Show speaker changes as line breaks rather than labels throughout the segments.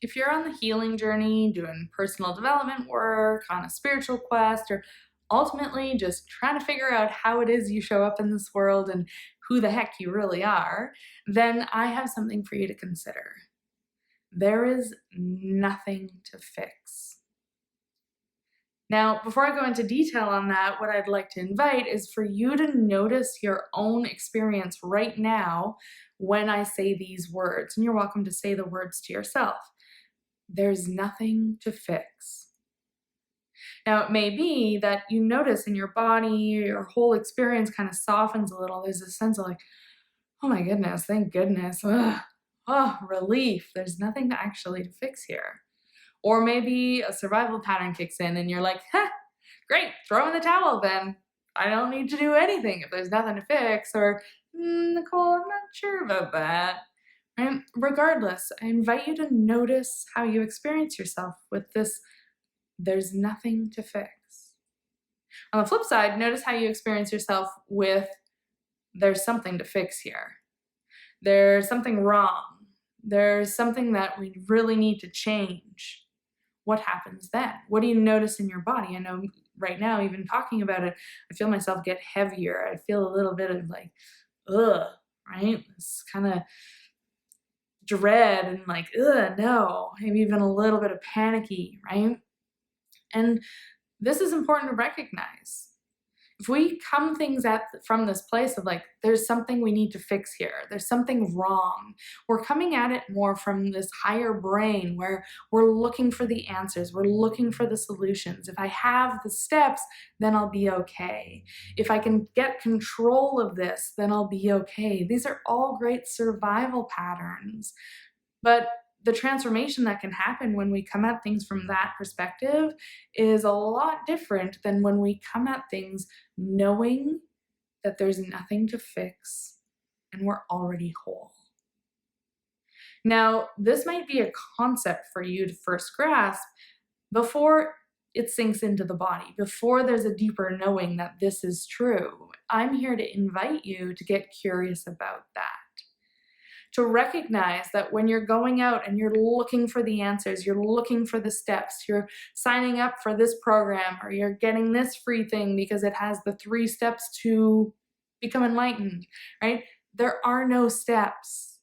if you're on the healing journey, doing personal development work, on a spiritual quest, or ultimately just trying to figure out how it is you show up in this world and who the heck you really are, then I have something for you to consider. There is nothing to fix. Now, before I go into detail on that, what I'd like to invite is for you to notice your own experience right now when I say these words. And you're welcome to say the words to yourself. There's nothing to fix. Now, it may be that you notice in your body, your whole experience kind of softens a little. There's a sense of like, oh my goodness, thank goodness. Ugh. Oh, relief. There's nothing actually to fix here. Or maybe a survival pattern kicks in and you're like, great, throw in the towel then. I don't need to do anything if there's nothing to fix. Or, Nicole, I'm not sure about that. Right? Regardless, I invite you to notice how you experience yourself with this, there's nothing to fix. On the flip side, notice how you experience yourself with, there's something to fix here. There's something wrong. There's something that we really need to change. What happens then? What do you notice in your body? I know right now, even talking about it, I feel myself get heavier. I feel a little bit of like, ugh, right? This kind of dread and like, ugh, no, maybe even a little bit of panicky, right? And this is important to recognize. If we come things from this place of like, there's something we need to fix here, there's something wrong, we're coming at it more from this higher brain where we're looking for the answers, we're looking for the solutions. If I have the steps, then I'll be okay. If I can get control of this, then I'll be okay. These are all great survival patterns. But the transformation that can happen when we come at things from that perspective is a lot different than when we come at things knowing that there's nothing to fix and we're already whole. Now, this might be a concept for you to first grasp before it sinks into the body, before there's a deeper knowing that this is true. I'm here to invite you to get curious about that. To recognize that when you're going out and you're looking for the answers, you're looking for the steps, you're signing up for this program, or you're getting this free thing because it has the 3 steps to become enlightened, right? There are no steps.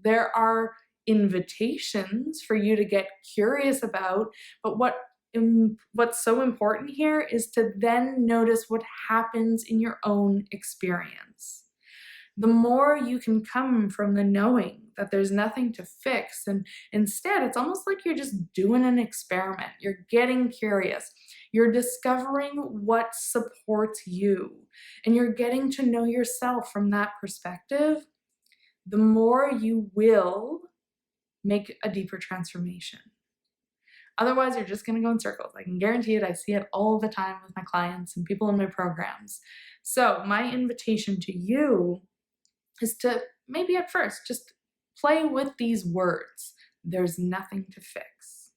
There are invitations for you to get curious about, but what's so important here is to then notice what happens in your own experience. The more you can come from the knowing that there's nothing to fix, and instead it's almost like you're just doing an experiment. You're getting curious. You're discovering what supports you, and you're getting to know yourself from that perspective, the more you will make a deeper transformation. Otherwise, you're just going to go in circles. I can guarantee it. I see it all the time with my clients and people in my programs. So my invitation to you is to maybe at first just play with these words. There's nothing to fix.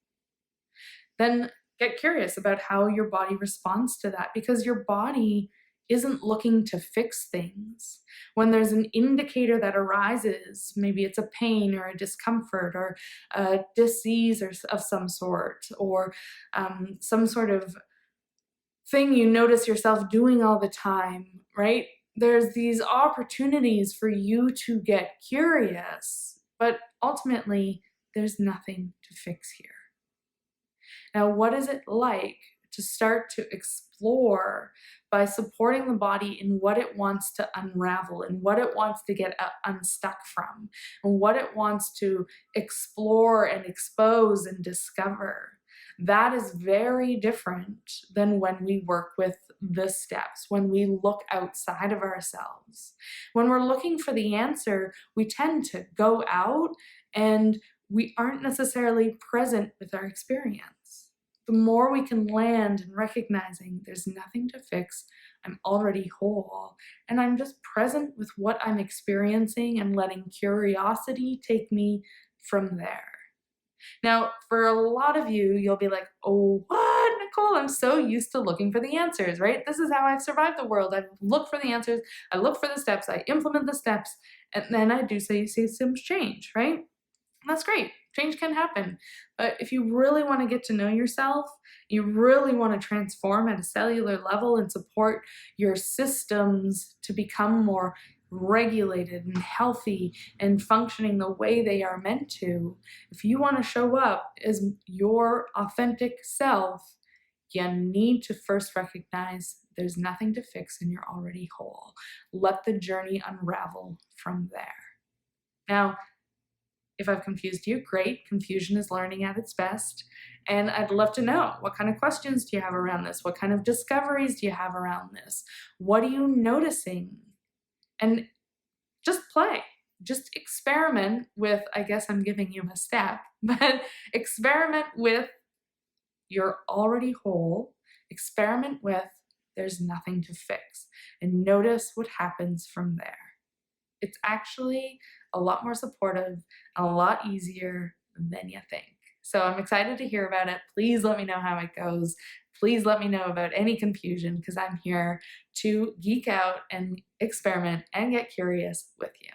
Then get curious about how your body responds to that, because your body isn't looking to fix things. When there's an indicator that arises, maybe it's a pain or a discomfort or a disease of some sort, or some sort of thing you notice yourself doing all the time, right? There's these opportunities for you to get curious, but ultimately, there's nothing to fix here. Now, what is it like to start to explore by supporting the body in what it wants to unravel and what it wants to get unstuck from, and what it wants to explore and expose and discover? That is very different than when we work with the steps, when we look outside of ourselves. When we're looking for the answer, we tend to go out and we aren't necessarily present with our experience. The more we can land in recognizing there's nothing to fix, I'm already whole, and I'm just present with what I'm experiencing and letting curiosity take me from there. Now, for a lot of you, you'll be like, oh, what, Nicole? I'm so used to looking for the answers, right? This is how I've survived the world. I look for the answers. I look for the steps. I implement the steps. And then I do see some change, right? And that's great. Change can happen. But if you really want to get to know yourself, you really want to transform at a cellular level and support your systems to become more regulated and healthy and functioning the way they are meant to, if you want to show up as your authentic self, you need to first recognize there's nothing to fix and you're already whole. Let the journey unravel from there. Now, if I've confused you, great. Confusion is learning at its best. And I'd love to know, what kind of questions do you have around this? What kind of discoveries do you have around this? What are you noticing? And just play. Just experiment with, I guess I'm giving you a step, but experiment with you're already whole. Experiment with there's nothing to fix. And notice what happens from there. It's actually a lot more supportive and a lot easier than you think. So I'm excited to hear about it. Please let me know how it goes. Please let me know about any confusion because I'm here to geek out and experiment and get curious with you.